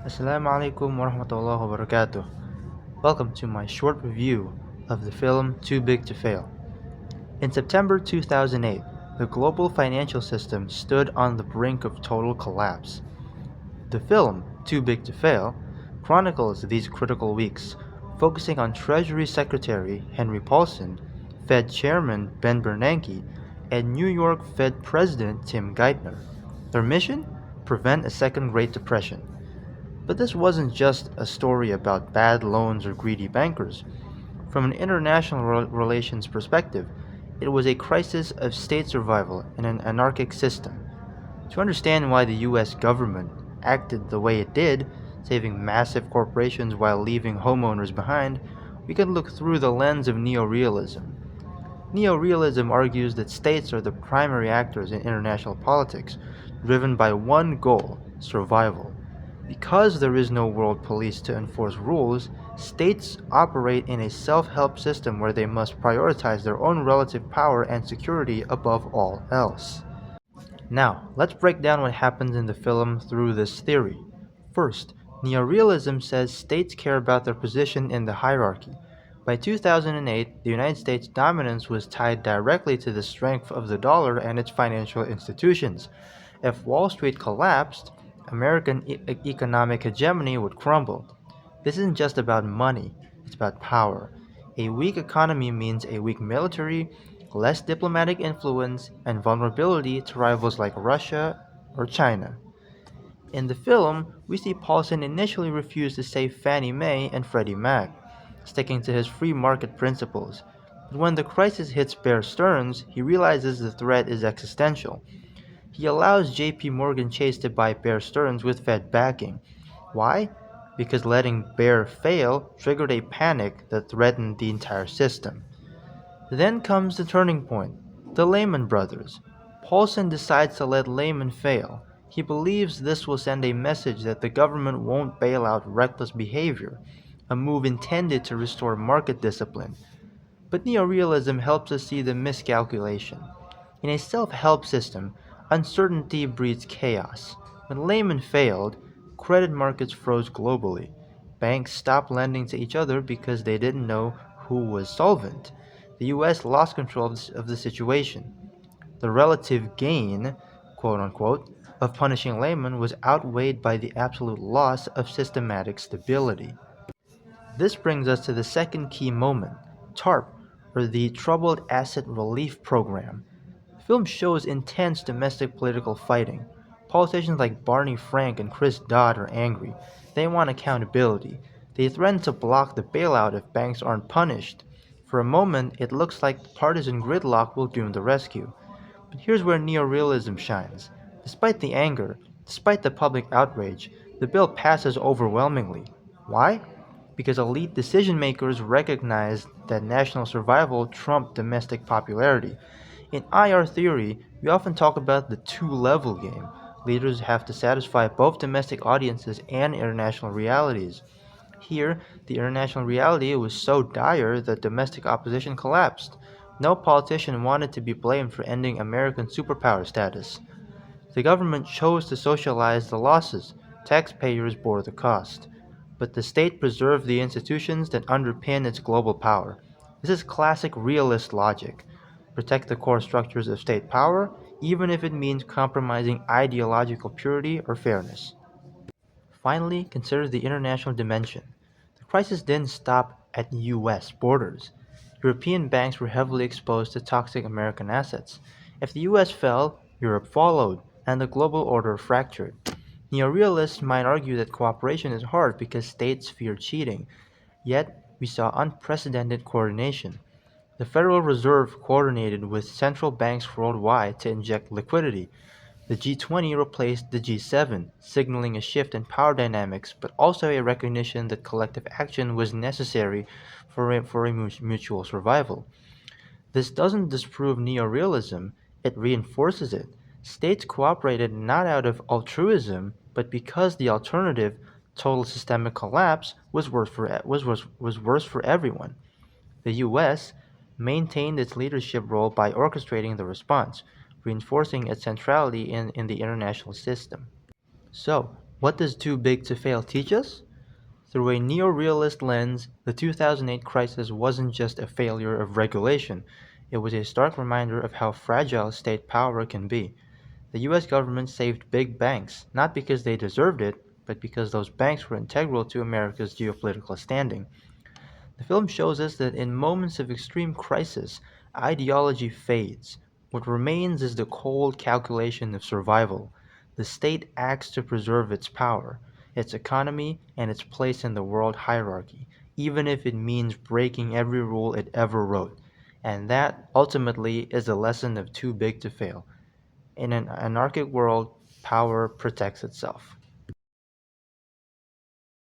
Assalamualaikum warahmatullahi wabarakatuh. Welcome to my short review of the film Too Big to Fail. In September 2008, the global financial system stood on the brink of total collapse. The film, Too Big to Fail, chronicles these critical weeks, focusing on Treasury Secretary Henry Paulson, Fed Chairman Ben Bernanke, and New York Fed President Tim Geithner. Their mission? Prevent a second Great Depression. But this wasn't just a story about bad loans or greedy bankers. From an international relations perspective, it was a crisis of state survival in an anarchic system. To understand why the US government acted the way it did, saving massive corporations while leaving homeowners behind, we can look through the lens of neorealism. Neorealism argues that states are the primary actors in international politics, driven by one goal: survival. Because there is no world police to enforce rules, states operate in a self-help system where they must prioritize their own relative power and security above all else. Now, let's break down what happens in the film through this theory. First, neorealism says states care about their position in the hierarchy. By 2008, the United States' dominance was tied directly to the strength of the dollar and its financial institutions. If Wall Street collapsed, American economic hegemony would crumble. This isn't just about money, it's about power. A weak economy means a weak military, less diplomatic influence, and vulnerability to rivals like Russia or China. In the film, we see Paulson initially refuse to save Fannie Mae and Freddie Mac, sticking to his free market principles. But when the crisis hits Bear Stearns, he realizes the threat is existential. He allows JP Morgan Chase to buy Bear Stearns with Fed backing. Why? Because letting Bear fail triggered a panic that threatened the entire system. Then comes the turning point: the Lehman Brothers. Paulson decides to let Lehman fail. He believes this will send a message that the government won't bail out reckless behavior, a move intended to restore market discipline. But neorealism helps us see the miscalculation. In a self-help system, uncertainty breeds chaos. When Lehman failed, credit markets froze globally. Banks stopped lending to each other because they didn't know who was solvent. The US lost control of the situation. The relative gain, quote unquote, of punishing Lehman was outweighed by the absolute loss of systematic stability. This brings us to the second key moment: TARP, or the Troubled Asset Relief Program. The film shows intense domestic political fighting. Politicians like Barney Frank and Chris Dodd are angry. They want accountability. They threaten to block the bailout if banks aren't punished. For a moment, it looks like partisan gridlock will doom the rescue. But here's where neorealism shines. Despite the anger, despite the public outrage, the bill passes overwhelmingly. Why? Because elite decision makers recognize that national survival trumped domestic popularity. In IR theory, we often talk about the two-level game. Leaders have to satisfy both domestic audiences and international realities. Here, the international reality was so dire that domestic opposition collapsed. No politician wanted to be blamed for ending American superpower status. The government chose to socialize the losses. Taxpayers bore the cost. But the state preserved the institutions that underpin its global power. This is classic realist logic. Protect the core structures of state power, even if it means compromising ideological purity or fairness. Finally, consider the international dimension. The crisis didn't stop at US borders. European banks were heavily exposed to toxic American assets. If the US fell, Europe followed, and the global order fractured. Neorealists might argue that cooperation is hard because states fear cheating, yet we saw unprecedented coordination. The Federal Reserve coordinated with central banks worldwide to inject liquidity. The G20 replaced the G7, signaling a shift in power dynamics, but also a recognition that collective action was necessary for a mutual survival. This doesn't disprove neorealism, it reinforces it. States cooperated not out of altruism, but because the alternative, total systemic collapse, was worse for everyone. The US maintained its leadership role by orchestrating the response, reinforcing its centrality in the international system. So, What does Too Big to Fail teach us? Through a neo-realist lens, the 2008 crisis wasn't just a failure of regulation, it was a stark reminder of how fragile state power can be. The US government saved big banks, not because they deserved it, but because those banks were integral to America's geopolitical standing. The film shows us that in moments of extreme crisis, ideology fades. What remains is the cold calculation of survival. The state acts to preserve its power, its economy, and its place in the world hierarchy, even if it means breaking every rule it ever wrote. And that, ultimately, is the lesson of Too Big to Fail. In an anarchic world, power protects itself.